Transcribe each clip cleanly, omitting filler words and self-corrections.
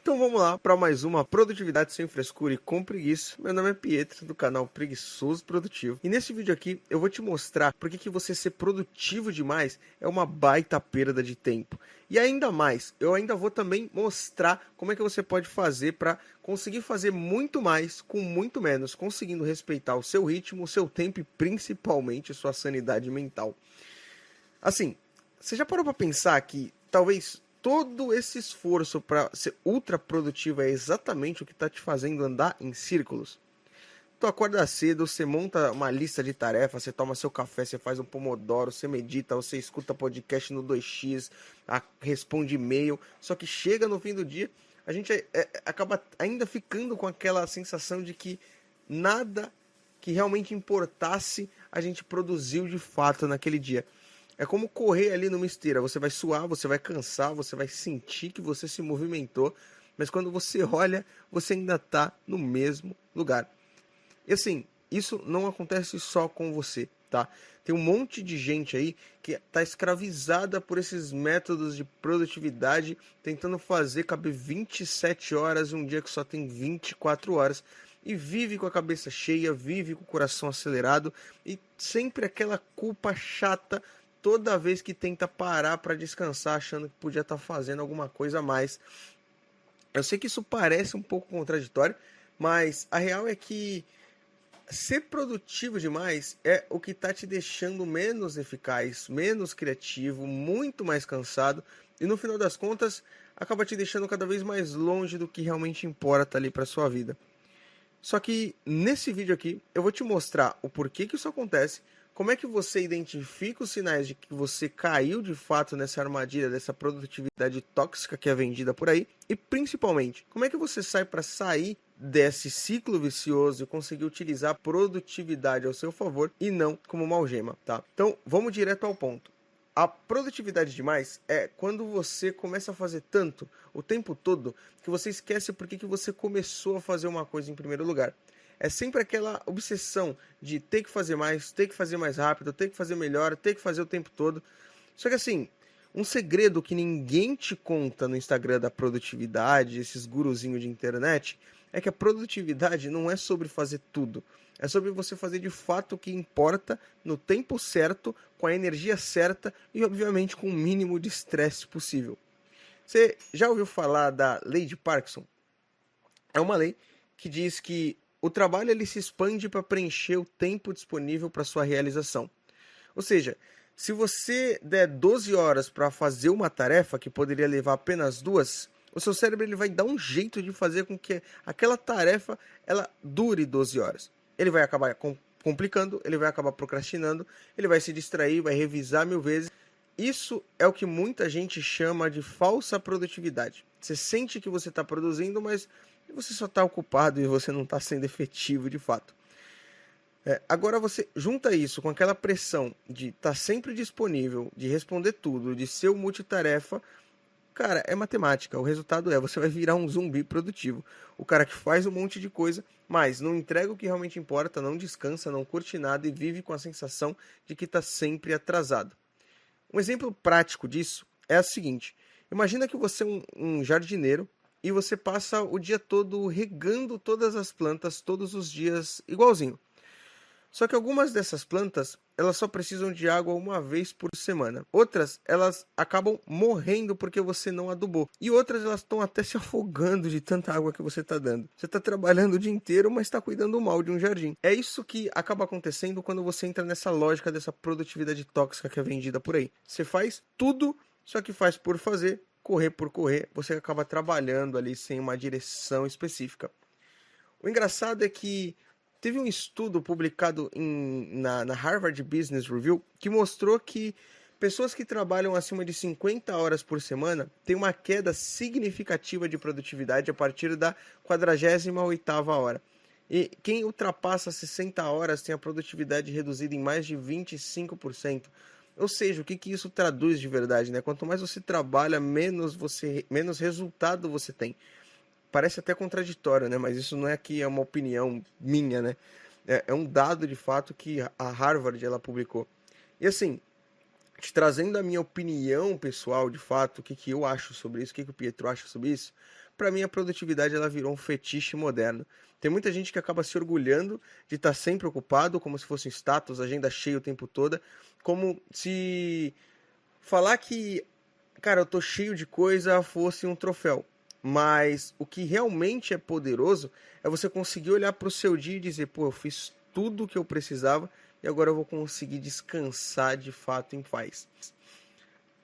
Então vamos lá para mais uma produtividade sem frescura e com preguiça. Meu nome é Pietro, do canal Preguiçoso Produtivo. E nesse vídeo aqui eu vou te mostrar por que você ser produtivo demais é uma baita perda de tempo. E ainda mais, eu ainda vou também mostrar como é que você pode fazer para conseguir fazer muito mais com muito menos, conseguindo respeitar o seu ritmo, o seu tempo e principalmente sua sanidade mental. Assim, você já parou para pensar que talvez todo esse esforço para ser ultra produtivo é exatamente o que está te fazendo andar em círculos? Tu acorda cedo, você monta uma lista de tarefas, você toma seu café, você faz um pomodoro, você medita, você escuta podcast no 2x, responde e-mail, só que chega no fim do dia, a gente acaba ainda ficando com aquela sensação de que nada que realmente importasse a gente produziu de fato naquele dia. É como correr ali numa esteira. Você vai suar, você vai cansar, você vai sentir que você se movimentou, mas quando você olha, você ainda está no mesmo lugar. E assim, isso não acontece só com você, tá? Tem um monte de gente aí que está escravizada por esses métodos de produtividade, tentando fazer caber 27 horas em um dia que só tem 24 horas. E vive com a cabeça cheia, vive com o coração acelerado e sempre aquela culpa chata toda vez que tenta parar para descansar, achando que podia estar fazendo alguma coisa a mais. Eu sei que isso parece um pouco contraditório, mas a real é que ser produtivo demais é o que está te deixando menos eficaz, menos criativo, muito mais cansado e no final das contas acaba te deixando cada vez mais longe do que realmente importa ali para sua vida. Só que nesse vídeo aqui eu vou te mostrar o porquê que isso acontece, como é que você identifica os sinais de que você caiu de fato nessa armadilha dessa produtividade tóxica que é vendida por aí e principalmente, como é que você sai para sair desse ciclo vicioso e conseguir utilizar a produtividade ao seu favor e não como uma algema, tá? Então, vamos direto ao ponto. A produtividade demais é quando você começa a fazer tanto o tempo todo que você esquece por que você começou a fazer uma coisa em primeiro lugar. É sempre aquela obsessão de ter que fazer mais rápido, ter que fazer melhor, ter que fazer o tempo todo. Só que assim, um segredo que ninguém te conta no Instagram da produtividade, esses guruzinhos de internet, é que a produtividade não é sobre fazer tudo. É sobre você fazer de fato o que importa, no tempo certo, com a energia certa e, obviamente, com o mínimo de estresse possível. Você já ouviu falar da lei de Parkinson? É uma lei que diz que o trabalho ele se expande para preencher o tempo disponível para sua realização. Ou seja, se você der 12 horas para fazer uma tarefa que poderia levar apenas 2, o seu cérebro ele vai dar um jeito de fazer com que aquela tarefa ela dure 12 horas. Ele vai acabar complicando, ele vai acabar procrastinando, ele vai se distrair, vai revisar 1000 vezes. Isso é o que muita gente chama de falsa produtividade. Você sente que você está produzindo, mas você só está ocupado e você não está sendo efetivo de fato. Agora você junta isso com aquela pressão de estar sempre disponível, de responder tudo, de ser o multitarefa. Cara, é matemática. O resultado é, você vai virar um zumbi produtivo. O cara que faz um monte de coisa, mas não entrega o que realmente importa, não descansa, não curte nada e vive com a sensação de que está sempre atrasado. Um exemplo prático disso é o seguinte. Imagina que você é um jardineiro e você passa o dia todo regando todas as plantas todos os dias igualzinho. Só que algumas dessas plantas, elas só precisam de água uma vez por semana. Outras, elas acabam morrendo porque você não adubou. E outras, elas estão até se afogando de tanta água que você está dando. Você está trabalhando o dia inteiro, mas está cuidando mal de um jardim. É isso que acaba acontecendo quando você entra nessa lógica dessa produtividade tóxica que é vendida por aí. Você faz tudo, só que faz por fazer, correr por correr. Você acaba trabalhando ali sem uma direção específica. O engraçado é que teve um estudo publicado na Harvard Business Review que mostrou que pessoas que trabalham acima de 50 horas por semana têm uma queda significativa de produtividade a partir da 48ª hora. E quem ultrapassa 60 horas tem a produtividade reduzida em mais de 25%. Ou seja, o que isso traduz de verdade, né? Quanto mais você trabalha, menos resultado você tem. Parece até contraditório, né? Mas isso não é que é uma opinião minha, né? É um dado de fato que a Harvard ela publicou. E assim, te trazendo a minha opinião pessoal, de fato, o que eu acho sobre isso, o que o Pietro acha sobre isso. para mim a produtividade ela virou um fetiche moderno. Tem muita gente que acaba se orgulhando de estar sempre ocupado, como se fosse um status, agenda cheia o tempo todo, como se falar que, cara, eu tô cheio de coisa fosse um troféu. Mas o que realmente é poderoso é você conseguir olhar para o seu dia e dizer, pô, eu fiz tudo o que eu precisava e agora eu vou conseguir descansar de fato em paz.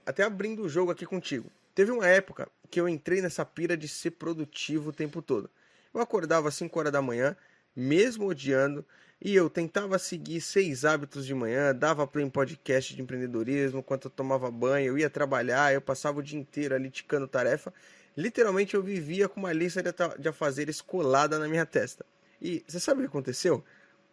Até abrindo o jogo aqui contigo. Teve uma época que eu entrei nessa pira de ser produtivo o tempo todo. Eu acordava às 5 horas da manhã, mesmo odiando, e eu tentava seguir 6 hábitos de manhã, dava play em podcast de empreendedorismo, enquanto eu tomava banho, eu ia trabalhar, eu passava o dia inteiro ali ticando tarefa. Literalmente eu vivia com uma lista de afazeres colada na minha testa. E você sabe o que aconteceu?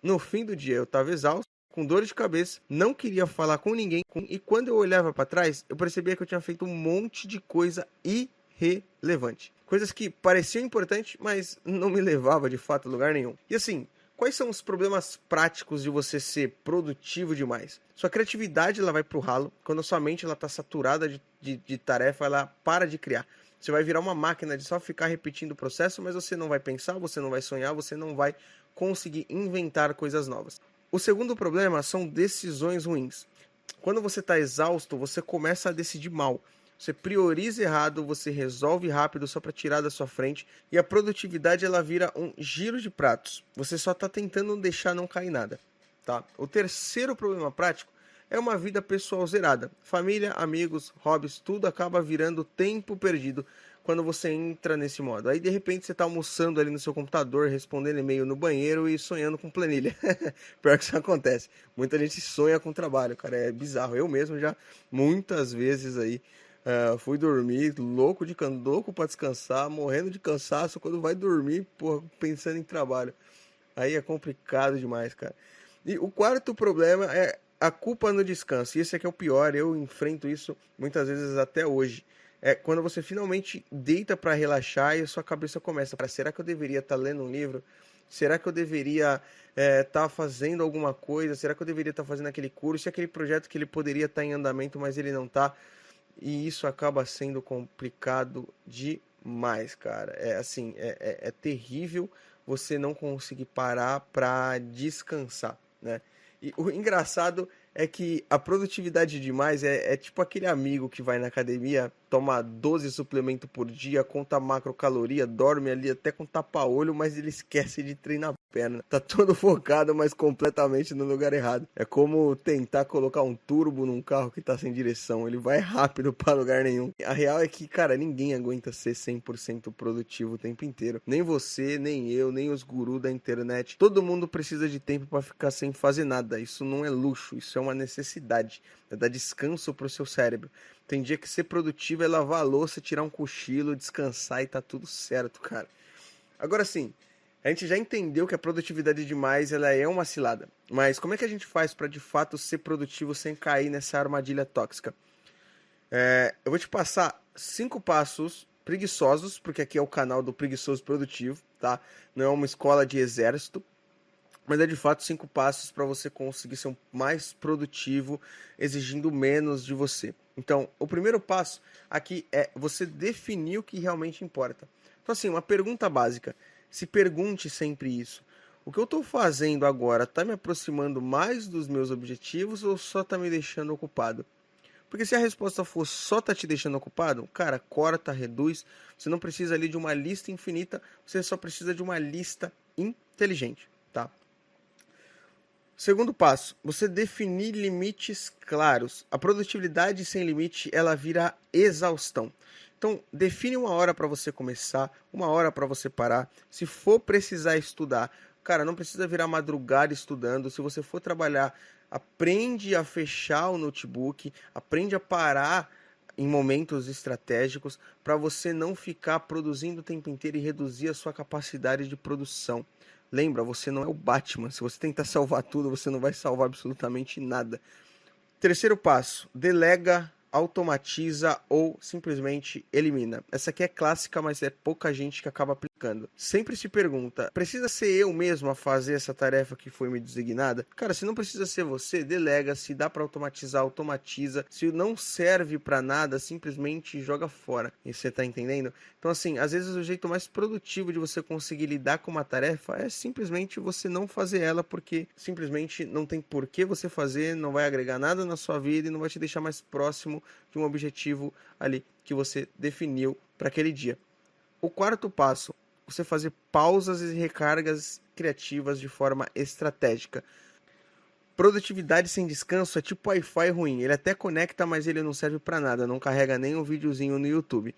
No fim do dia eu estava exausto, com dor de cabeça, não queria falar com ninguém, e quando eu olhava para trás, eu percebia que eu tinha feito um monte de coisa irrelevante. Coisas que pareciam importantes, mas não me levava de fato a lugar nenhum. E assim, quais são os problemas práticos de você ser produtivo demais? Sua criatividade ela vai pro ralo, quando a sua mente está saturada de tarefa, ela para de criar. Você vai virar uma máquina de só ficar repetindo o processo, mas você não vai pensar, você não vai sonhar, você não vai conseguir inventar coisas novas. O segundo problema são decisões ruins. Quando você está exausto, você começa a decidir mal. Você prioriza errado, você resolve rápido só para tirar da sua frente e a produtividade ela vira um giro de pratos. Você só está tentando não deixar não cair nada, tá? O terceiro problema prático é uma vida pessoal zerada. Família, amigos, hobbies, tudo acaba virando tempo perdido quando você entra nesse modo. Aí de repente você está almoçando ali no seu computador, respondendo e-mail no banheiro e sonhando com planilha. Pior que isso acontece. Muita gente sonha com trabalho, cara, é bizarro. Eu mesmo já muitas vezes aí fui dormir louco para descansar, morrendo de cansaço quando vai dormir, porra, pensando em trabalho. Aí é complicado demais, cara. E o quarto problema é a culpa no descanso. E esse aqui é o pior, eu enfrento isso muitas vezes até hoje. É quando você finalmente deita para relaxar e a sua cabeça começa para será que eu deveria estar lendo um livro? Será que eu deveria estar fazendo alguma coisa? Será que eu deveria estar fazendo aquele curso? E aquele projeto que ele poderia estar em andamento, mas ele não está? E isso acaba sendo complicado demais, cara. É assim, é terrível você não conseguir parar para descansar, né? E o engraçado é que a produtividade demais é tipo aquele amigo que vai na academia, toma 12 suplementos por dia, conta macrocaloria, dorme ali até com tapa-olho, mas ele esquece de treinar a perna. Tá todo focado, mas completamente no lugar errado. É como tentar colocar um turbo num carro que tá sem direção. Ele vai rápido pra lugar nenhum. A real é que, cara, ninguém aguenta ser 100% produtivo o tempo inteiro. Nem você, nem eu, nem os gurus da internet. Todo mundo precisa de tempo pra ficar sem fazer nada. Isso não é luxo, isso é uma necessidade. É dar descanso pro seu cérebro. Tem dia que ser produtivo é lavar a louça, tirar um cochilo, descansar e tá tudo certo, cara. Agora sim, a gente já entendeu que a produtividade demais ela é uma cilada. Mas como é que a gente faz para de fato ser produtivo sem cair nessa armadilha tóxica? Eu vou te passar 5 passos preguiçosos, porque aqui é o canal do Preguiçoso Produtivo, tá? Não é uma escola de exército, mas é de fato 5 passos para você conseguir ser mais produtivo, exigindo menos de você. Então, o primeiro passo aqui é você definir o que realmente importa. Então, assim, uma pergunta básica. Se pergunte sempre isso. O que eu estou fazendo agora está me aproximando mais dos meus objetivos ou só está me deixando ocupado? Porque se a resposta for só tá te deixando ocupado, cara, corta, reduz. Você não precisa ali de uma lista infinita, você só precisa de uma lista inteligente, tá? Segundo passo, você definir limites claros. A produtividade sem limite, ela vira exaustão. Então, define uma hora para você começar, uma hora para você parar. Se for precisar estudar, cara, não precisa virar madrugada estudando. Se você for trabalhar, aprende a fechar o notebook, aprende a parar em momentos estratégicos para você não ficar produzindo o tempo inteiro e reduzir a sua capacidade de produção. Lembra, você não é o Batman. Se você tentar salvar tudo, você não vai salvar absolutamente nada. Terceiro passo, delega, automatiza ou simplesmente elimina. Essa aqui é clássica, mas é pouca gente que acaba aplicando. ficando. Sempre se pergunta, precisa ser eu mesmo a fazer essa tarefa que foi me designada? Cara, se não precisa ser você, delega. Se dá para automatizar, automatiza. Se não serve para nada, simplesmente joga fora. E você tá entendendo? Então assim, às vezes o jeito mais produtivo de você conseguir lidar com uma tarefa é simplesmente você não fazer ela, porque simplesmente não tem por que você fazer, não vai agregar nada na sua vida e não vai te deixar mais próximo de um objetivo ali que você definiu para aquele dia. O quarto passo, você fazer pausas e recargas criativas de forma estratégica. Produtividade sem descanso é tipo Wi-Fi ruim, ele até conecta, mas ele não serve para nada, não carrega nem um videozinho no YouTube.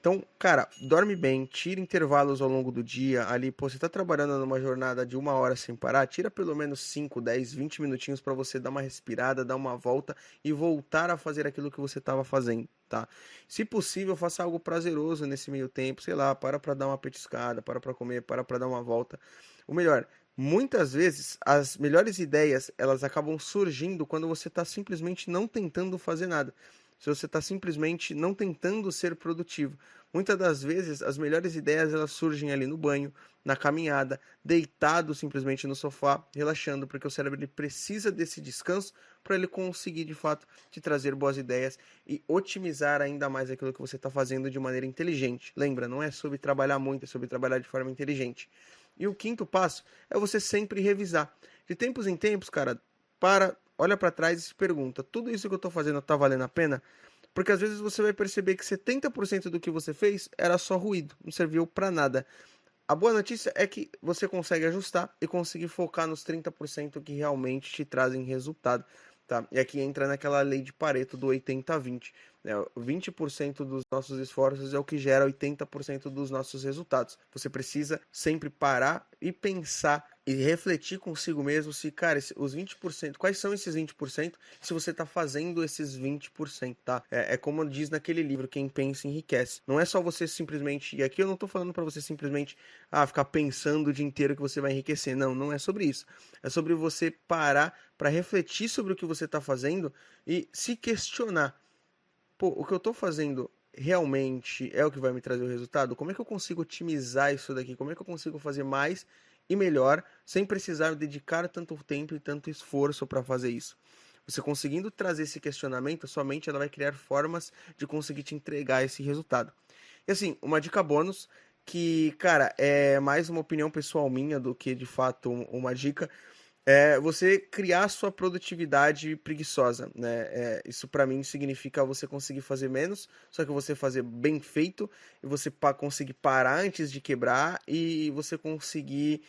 Então, cara, dorme bem, tira intervalos ao longo do dia, ali, pô, você tá trabalhando numa jornada de 1 hora sem parar, tira pelo menos 5, 10, 20 minutinhos para você dar uma respirada, dar uma volta e voltar a fazer aquilo que você estava fazendo, tá? Se possível, faça algo prazeroso nesse meio tempo, sei lá, para dar uma petiscada, para comer, para dar uma volta. O melhor, muitas vezes as melhores ideias, elas acabam surgindo quando você tá simplesmente não tentando fazer nada. Se você está simplesmente não tentando ser produtivo. Muitas das vezes, as melhores ideias elas surgem ali no banho, na caminhada, deitado simplesmente no sofá, relaxando, porque o cérebro ele precisa desse descanso para ele conseguir, de fato, te trazer boas ideias e otimizar ainda mais aquilo que você está fazendo de maneira inteligente. Lembra, não é sobre trabalhar muito, é sobre trabalhar de forma inteligente. E o quinto passo é você sempre revisar. De tempos em tempos, cara, olha para trás e se pergunta, tudo isso que eu estou fazendo está valendo a pena? Porque às vezes você vai perceber que 70% do que você fez era só ruído, não serviu para nada. A boa notícia é que você consegue ajustar e conseguir focar nos 30% que realmente te trazem resultado, tá? E aqui entra naquela lei de Pareto do 80-20, né? 20% dos nossos esforços é o que gera 80% dos nossos resultados. Você precisa sempre parar e pensar e refletir consigo mesmo se, cara, os 20%, quais são esses 20%, se você está fazendo esses 20%, tá? É como diz naquele livro, Quem Pensa Enriquece. Não é só você simplesmente, e aqui eu não estou falando para você simplesmente ficar pensando o dia inteiro que você vai enriquecer. Não, não é sobre isso. É sobre você parar para refletir sobre o que você está fazendo e se questionar. Pô, o que eu estou fazendo realmente é o que vai me trazer o resultado? Como é que eu consigo otimizar isso daqui? Como é que eu consigo fazer mais e melhor sem precisar dedicar tanto tempo e tanto esforço para fazer isso? Você conseguindo trazer esse questionamento, sua mente ela vai criar formas de conseguir te entregar esse resultado. E assim, uma dica bônus que, cara, é mais uma opinião pessoal minha do que de fato uma dica, é você criar sua produtividade preguiçosa, né? Isso para mim significa você conseguir fazer menos, só que você fazer bem feito e você conseguir parar antes de quebrar e você conseguir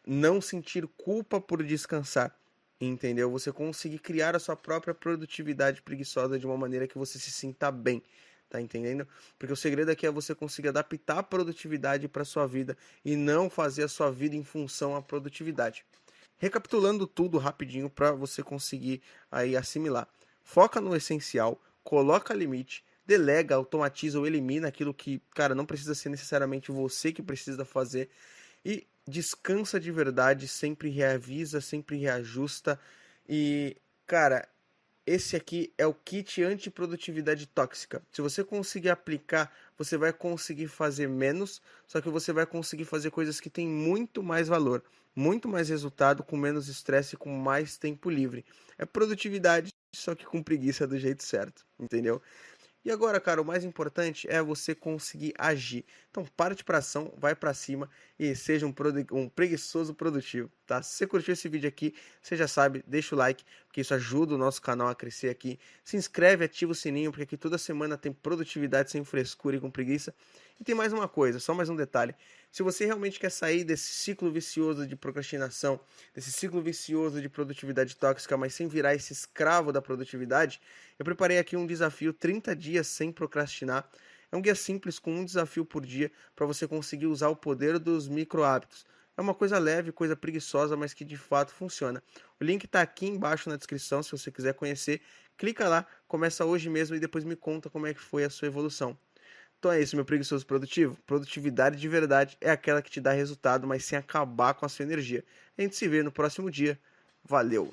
não sentir culpa por descansar, entendeu? Você conseguir criar a sua própria produtividade preguiçosa de uma maneira que você se sinta bem. Tá entendendo? Porque o segredo aqui é você conseguir adaptar a produtividade para sua vida e não fazer a sua vida em função à produtividade. Recapitulando tudo rapidinho para você conseguir aí assimilar. Foca no essencial, coloca limite, delega, automatiza ou elimina aquilo que, cara, não precisa ser necessariamente você que precisa fazer e descansa de verdade, sempre reavisa, sempre reajusta e, cara, esse aqui é o kit antiprodutividade tóxica. Se você conseguir aplicar, você vai conseguir fazer menos, só que você vai conseguir fazer coisas que têm muito mais valor, muito mais resultado, com menos estresse e com mais tempo livre. É produtividade, só que com preguiça do jeito certo, entendeu? E agora, cara, o mais importante é você conseguir agir. Então, parte para ação, vai para cima e seja um preguiçoso produtivo, tá? Se você curtiu esse vídeo aqui, você já sabe, deixa o like, porque isso ajuda o nosso canal a crescer aqui. Se inscreve, ativa o sininho, porque aqui toda semana tem produtividade sem frescura e com preguiça. E tem mais uma coisa, só mais um detalhe. Se você realmente quer sair desse ciclo vicioso de procrastinação, desse ciclo vicioso de produtividade tóxica, mas sem virar esse escravo da produtividade, eu preparei aqui um desafio 30 dias sem procrastinar. É um guia simples com um desafio por dia para você conseguir usar o poder dos micro hábitos. É uma coisa leve, coisa preguiçosa, mas que de fato funciona. O link está aqui embaixo na descrição, se você quiser conhecer. Clica lá, começa hoje mesmo e depois me conta como é que foi a sua evolução. Então é isso, meu preguiçoso produtivo. Produtividade de verdade é aquela que te dá resultado, mas sem acabar com a sua energia. A gente se vê no próximo dia. Valeu!